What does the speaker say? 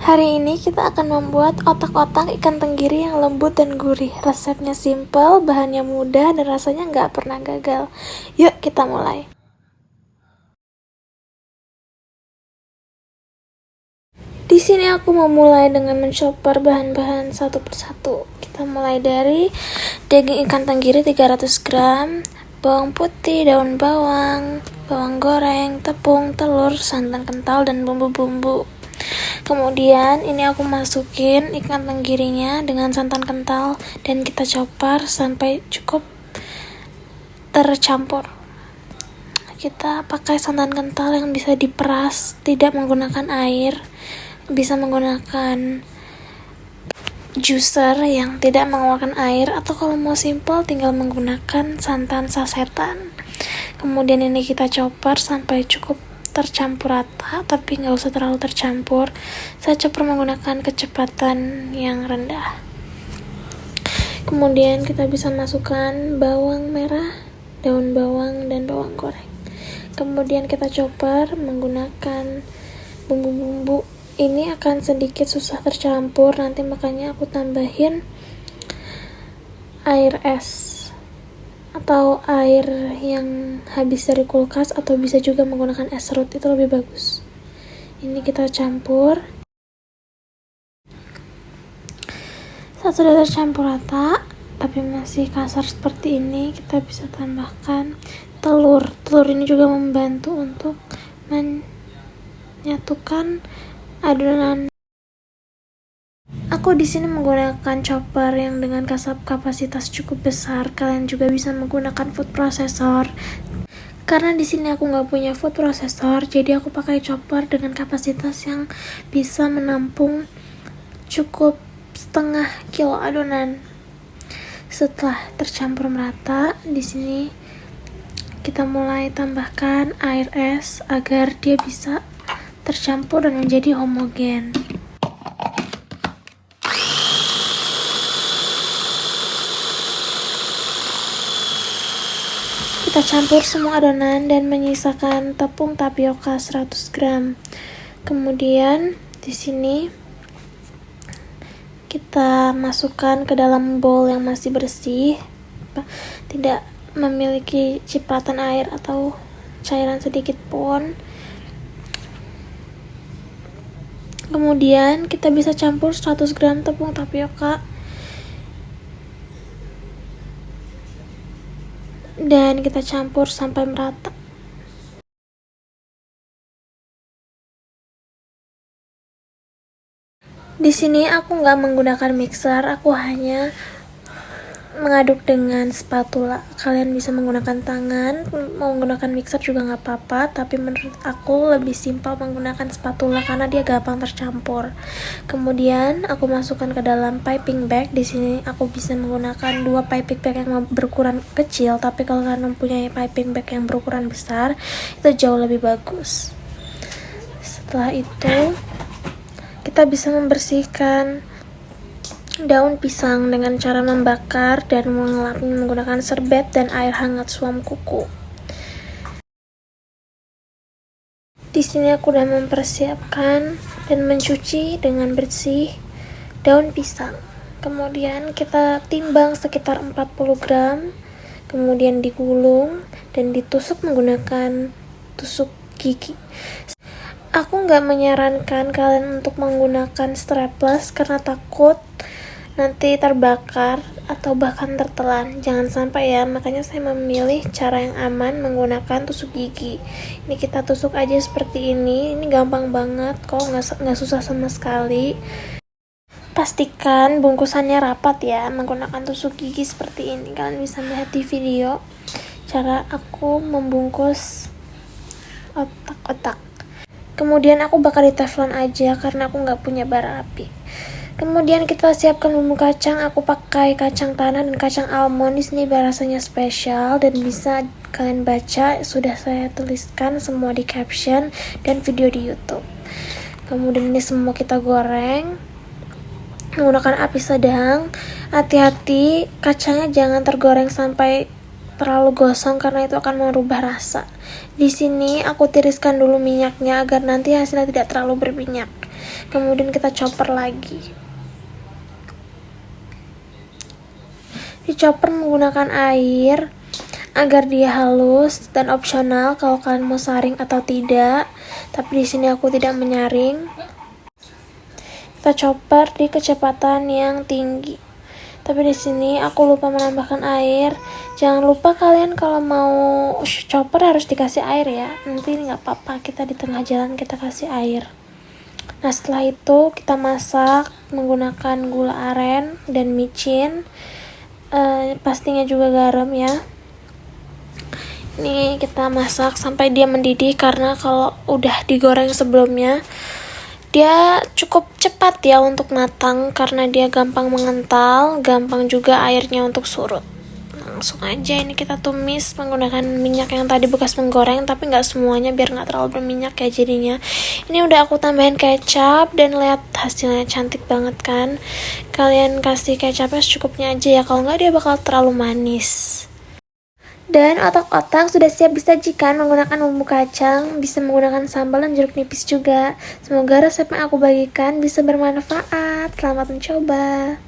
Hari ini kita akan membuat otak-otak ikan tenggiri yang lembut dan gurih. Resepnya simple, bahannya mudah, dan rasanya nggak pernah gagal. Yuk kita mulai. Di sini aku memulai dengan menchopper bahan-bahan satu persatu. Kita mulai dari daging ikan tenggiri 300 gram, bawang putih, daun bawang, bawang goreng, tepung, telur, santan kental, dan bumbu-bumbu. Kemudian ini aku masukin ikan tenggirinya dengan santan kental dan kita chopper sampai cukup tercampur. Kita pakai santan kental yang bisa diperas, tidak menggunakan air, bisa menggunakan juicer yang tidak mengeluarkan air, atau kalau mau simple tinggal menggunakan santan sasetan. Kemudian ini kita chopper sampai cukup tercampur rata, tapi nggak usah terlalu tercampur. Saya chopper menggunakan kecepatan yang rendah. Kemudian kita bisa masukkan bawang merah, daun bawang, dan bawang goreng. Kemudian kita chopper menggunakan bumbu-bumbu. Ini akan sedikit susah tercampur, nanti makanya aku tambahin air es atau air yang habis dari kulkas, atau bisa juga menggunakan es serut, itu lebih bagus. Ini kita campur. Saat sudah tercampur rata tapi masih kasar seperti ini, kita bisa tambahkan telur. Telur ini juga membantu untuk menyatukan adonan. Aku di sini menggunakan chopper yang dengan kapasitas cukup besar. Kalian juga bisa menggunakan food processor. Karena di sini aku nggak punya food processor, jadi aku pakai chopper dengan kapasitas yang bisa menampung cukup setengah kilo adonan. Setelah tercampur merata, di sini kita mulai tambahkan air es agar dia bisa tercampur dan menjadi homogen. Kita campur semua adonan dan menyisakan tepung tapioka 100 gram. Kemudian di sini kita masukkan ke dalam bowl yang masih bersih, tidak memiliki cipratan air atau cairan sedikit pun. Kemudian kita bisa campur 100 gram tepung tapioka dan kita campur sampai merata. Di sini aku nggak menggunakan mixer, aku hanya mengaduk dengan spatula. Kalian bisa menggunakan tangan, mau menggunakan mixer juga nggak apa-apa, tapi menurut aku lebih simpel menggunakan spatula karena dia gampang tercampur. Kemudian aku masukkan ke dalam piping bag. Di sini aku bisa menggunakan 2 piping bag yang berukuran kecil, tapi kalau kalian mempunyai piping bag yang berukuran besar, itu jauh lebih bagus. Setelah itu kita bisa membersihkan daun pisang dengan cara membakar dan mengelapnya menggunakan serbet dan air hangat suam kuku. Di sini aku sudah mempersiapkan dan mencuci dengan bersih daun pisang. Kemudian kita timbang sekitar 40 gram, kemudian digulung dan ditusuk menggunakan tusuk gigi. Aku nggak menyarankan kalian untuk menggunakan strapless karena takut nanti terbakar atau bahkan tertelan. Jangan sampai ya, makanya saya memilih cara yang aman menggunakan tusuk gigi. Ini kita tusuk aja seperti ini gampang banget kok, nggak susah sama sekali. Pastikan bungkusannya rapat ya, menggunakan tusuk gigi seperti ini. Kalian bisa melihat di video cara aku membungkus otak-otak. Kemudian aku bakar di teflon aja karena aku nggak punya bara api. Kemudian kita siapkan bumbu kacang. Aku pakai kacang tanah dan kacang almond. Di sini rasanya spesial dan bisa kalian baca, sudah saya tuliskan semua di caption dan video di YouTube. Kemudian ini semua kita goreng menggunakan api sedang. Hati-hati kacangnya jangan tergoreng sampai terlalu gosong karena itu akan merubah rasa. Di sini aku tiriskan dulu minyaknya agar nanti hasilnya tidak terlalu berminyak. kemudian kita chopper lagi. Dichopper menggunakan air agar dia halus, dan opsional kalau kalian mau saring atau tidak, tapi di sini aku tidak menyaring. Kita chopper di kecepatan yang tinggi. Tapi di sini aku lupa menambahkan air. Jangan lupa kalian kalau mau chopper harus dikasih air ya. Nanti nggak apa-apa, kita di tengah jalan kita kasih air. Nah setelah itu kita masak menggunakan gula aren dan micin. Pastinya juga garam ya. Ini kita masak sampai dia mendidih, karena kalau udah digoreng sebelumnya dia cukup cepat ya untuk matang, karena dia gampang mengental, gampang juga airnya untuk surut. Langsung aja ini kita tumis menggunakan minyak yang tadi bekas menggoreng, tapi nggak semuanya biar nggak terlalu berminyak ya jadinya. Ini udah aku tambahin kecap dan lihat hasilnya cantik banget kan. Kalian kasih kecapnya secukupnya aja ya, kalau nggak dia bakal terlalu manis. Dan otak-otak sudah siap disajikan menggunakan bumbu kacang, bisa menggunakan sambal dan jeruk nipis juga. Semoga resep yang aku bagikan bisa bermanfaat. Selamat mencoba.